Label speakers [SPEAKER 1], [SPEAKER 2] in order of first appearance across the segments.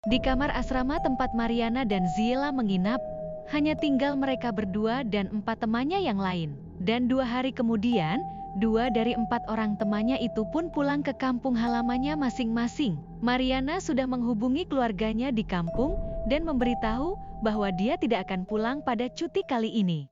[SPEAKER 1] Di kamar asrama tempat Mariana dan Zila menginap, hanya tinggal mereka berdua dan 4 temannya yang lain. Dan 2 hari kemudian, 2 dari 4 orang temannya itu pun pulang ke kampung halamannya masing-masing. Mariana sudah menghubungi keluarganya di kampung dan memberitahu bahwa dia tidak akan pulang pada cuti kali ini.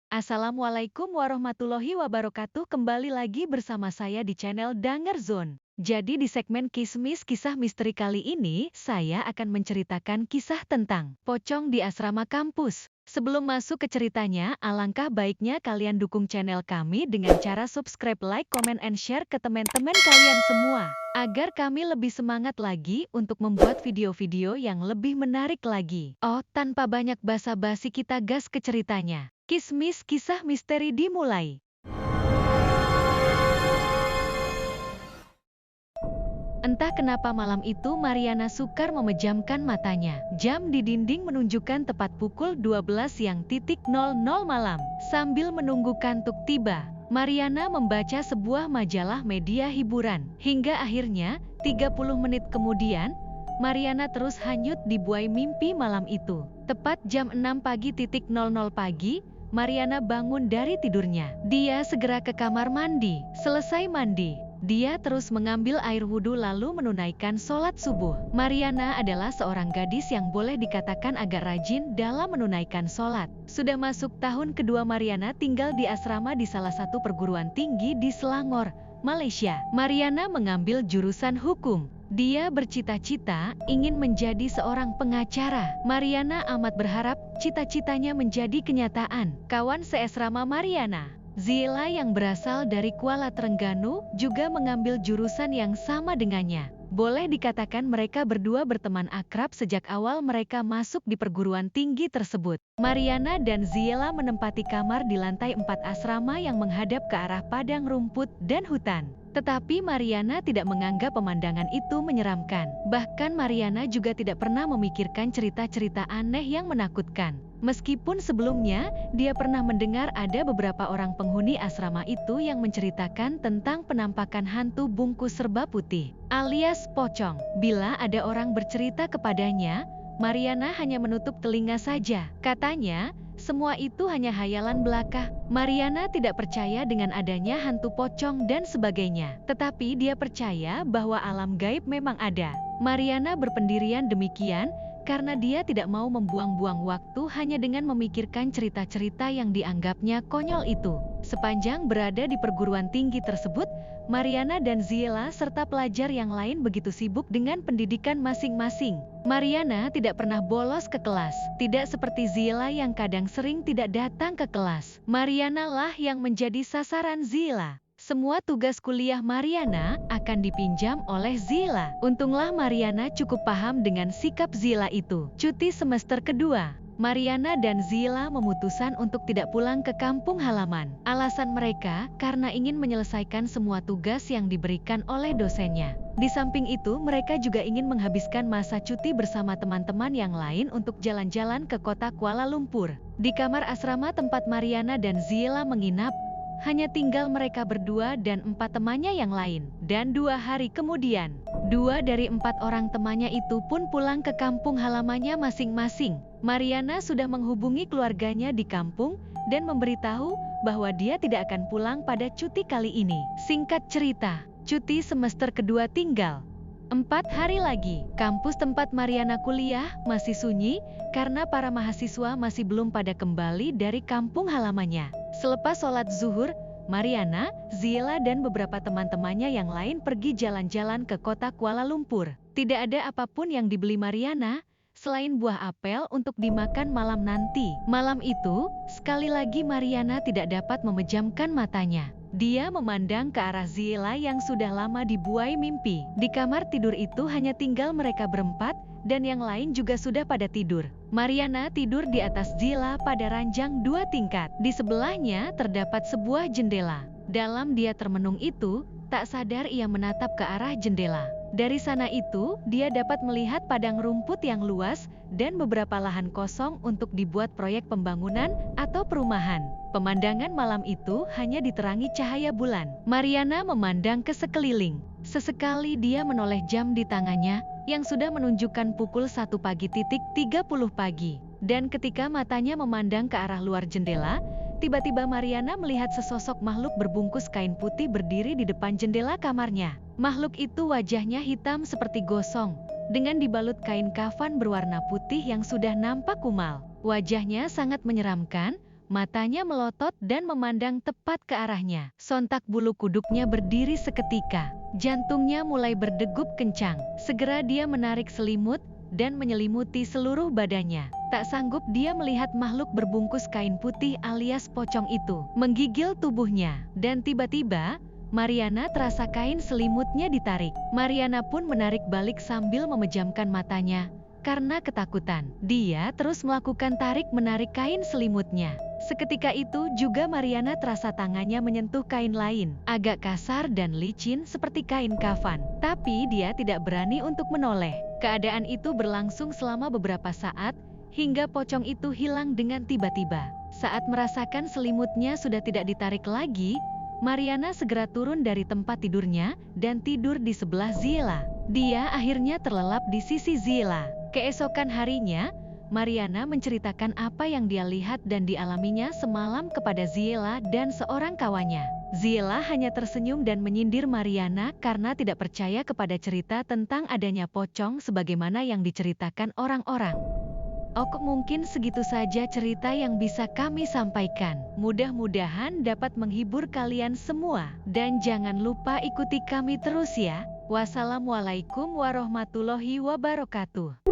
[SPEAKER 1] Assalamualaikum warahmatullahi wabarakatuh. Kembali lagi bersama saya di channel Danger Zone. Jadi di segmen Kismis Kisah Misteri kali ini, saya akan menceritakan kisah tentang pocong di asrama kampus. Sebelum masuk ke ceritanya, alangkah baiknya kalian dukung channel kami dengan cara subscribe, like, comment, and share ke teman-teman kalian semua, agar kami lebih semangat lagi untuk membuat video-video yang lebih menarik lagi. Oh, tanpa banyak basa-basi kita gas ke ceritanya. Kismis Kisah Misteri dimulai. Entah kenapa malam itu Mariana sukar memejamkan matanya. Jam di dinding menunjukkan tepat pukul 12.00 malam. Sambil menunggu kantuk tiba, Mariana membaca sebuah majalah media hiburan. Hingga akhirnya, 30 menit kemudian, Mariana terus hanyut di buai mimpi malam itu. Tepat jam 6 pagi, Mariana bangun dari tidurnya. Dia segera ke kamar mandi. Selesai mandi, dia terus mengambil air wudhu lalu menunaikan sholat subuh. Mariana adalah seorang gadis yang boleh dikatakan agak rajin dalam menunaikan sholat. Sudah masuk tahun kedua Mariana tinggal di asrama di salah satu perguruan tinggi di Selangor, Malaysia. Mariana mengambil jurusan hukum. Dia bercita-cita ingin menjadi seorang pengacara. Mariana amat berharap cita-citanya menjadi kenyataan. Kawan seasrama Mariana, Zila yang berasal dari Kuala Terengganu, juga mengambil jurusan yang sama dengannya. Boleh dikatakan mereka berdua berteman akrab sejak awal mereka masuk di perguruan tinggi tersebut. Mariana dan Zila menempati kamar di lantai 4 asrama yang menghadap ke arah padang rumput dan hutan. Tetapi Mariana tidak menganggap pemandangan itu menyeramkan. Bahkan Mariana juga tidak pernah memikirkan cerita-cerita aneh yang menakutkan. Meskipun sebelumnya, dia pernah mendengar ada beberapa orang penghuni asrama itu yang menceritakan tentang penampakan hantu bungkus serba putih, alias pocong. Bila ada orang bercerita kepadanya, Mariana hanya menutup telinga saja. Katanya, semua itu hanya hayalan belaka. Mariana tidak percaya dengan adanya hantu pocong dan sebagainya. Tetapi dia percaya bahwa alam gaib memang ada. Mariana berpendirian demikian karena dia tidak mau membuang-buang waktu hanya dengan memikirkan cerita-cerita yang dianggapnya konyol itu. Sepanjang berada di perguruan tinggi tersebut, Mariana dan Zila serta pelajar yang lain begitu sibuk dengan pendidikan masing-masing. Mariana tidak pernah bolos ke kelas. Tidak seperti Zila yang kadang sering tidak datang ke kelas. Mariana lah yang menjadi sasaran Zila. Semua tugas kuliah Mariana akan dipinjam oleh Zila. Untunglah Mariana cukup paham dengan sikap Zila itu. Cuti semester kedua, Mariana dan Zila memutuskan untuk tidak pulang ke kampung halaman. Alasan mereka karena ingin menyelesaikan semua tugas yang diberikan oleh dosennya. Di samping itu, mereka juga ingin menghabiskan masa cuti bersama teman-teman yang lain untuk jalan-jalan ke kota Kuala Lumpur. Di kamar asrama tempat Mariana dan Zila menginap, hanya tinggal mereka berdua dan 4 temannya yang lain. Dan 2 hari kemudian, 2 dari 4 orang temannya itu pun pulang ke kampung halamannya masing-masing. Mariana sudah menghubungi keluarganya di kampung dan memberitahu bahwa dia tidak akan pulang pada cuti kali ini. Singkat cerita, cuti semester kedua tinggal 4 hari lagi. Kampus tempat Mariana kuliah masih sunyi karena para mahasiswa masih belum pada kembali dari kampung halamannya. Selepas sholat zuhur, Mariana, Zila dan beberapa teman-temannya yang lain pergi jalan-jalan ke kota Kuala Lumpur. Tidak ada apapun yang dibeli Mariana, selain buah apel untuk dimakan malam nanti. Malam itu, sekali lagi Mariana tidak dapat memejamkan matanya. Dia memandang ke arah Zila yang sudah lama dibuai mimpi. Di kamar tidur itu hanya tinggal mereka berempat, dan yang lain juga sudah pada tidur. Mariana tidur di atas Zila pada ranjang 2 tingkat. Di sebelahnya terdapat sebuah jendela. Dalam dia termenung itu, tak sadar ia menatap ke arah jendela. Dari sana itu, dia dapat melihat padang rumput yang luas dan beberapa lahan kosong untuk dibuat proyek pembangunan atau perumahan. Pemandangan malam itu hanya diterangi cahaya bulan. Mariana memandang ke sekeliling. Sesekali dia menoleh jam di tangannya yang sudah menunjukkan pukul 1 pagi titik 30 pagi. Dan ketika matanya memandang ke arah luar jendela, tiba-tiba Mariana melihat sesosok makhluk berbungkus kain putih berdiri di depan jendela kamarnya. Makhluk itu wajahnya hitam seperti gosong, dengan dibalut kain kafan berwarna putih yang sudah nampak kumal. Wajahnya sangat menyeramkan, matanya melotot dan memandang tepat ke arahnya. Sontak bulu kuduknya berdiri seketika. Jantungnya mulai berdegup kencang. Segera dia menarik selimut dan menyelimuti seluruh badannya. Tak sanggup dia melihat makhluk berbungkus kain putih alias pocong itu menggigil tubuhnya. Dan tiba-tiba, Mariana terasa kain selimutnya ditarik. Mariana pun menarik balik sambil memejamkan matanya. Karena ketakutan, dia terus melakukan tarik-menarik kain selimutnya. Seketika itu juga Mariana terasa tangannya menyentuh kain lain, agak kasar dan licin seperti kain kafan. Tapi dia tidak berani untuk menoleh. Keadaan itu berlangsung selama beberapa saat, hingga pocong itu hilang dengan tiba-tiba. Saat merasakan selimutnya sudah tidak ditarik lagi, Mariana segera turun dari tempat tidurnya dan tidur di sebelah Ziela. Dia akhirnya terlelap di sisi Ziela. Keesokan harinya, Mariana menceritakan apa yang dia lihat dan dialaminya semalam kepada Ziela dan seorang kawannya. Ziela hanya tersenyum dan menyindir Mariana karena tidak percaya kepada cerita tentang adanya pocong sebagaimana yang diceritakan orang-orang. Oke, mungkin segitu saja cerita yang bisa kami sampaikan. Mudah-mudahan dapat menghibur kalian semua. Dan jangan lupa ikuti kami terus ya. Wassalamualaikum warahmatullahi wabarakatuh.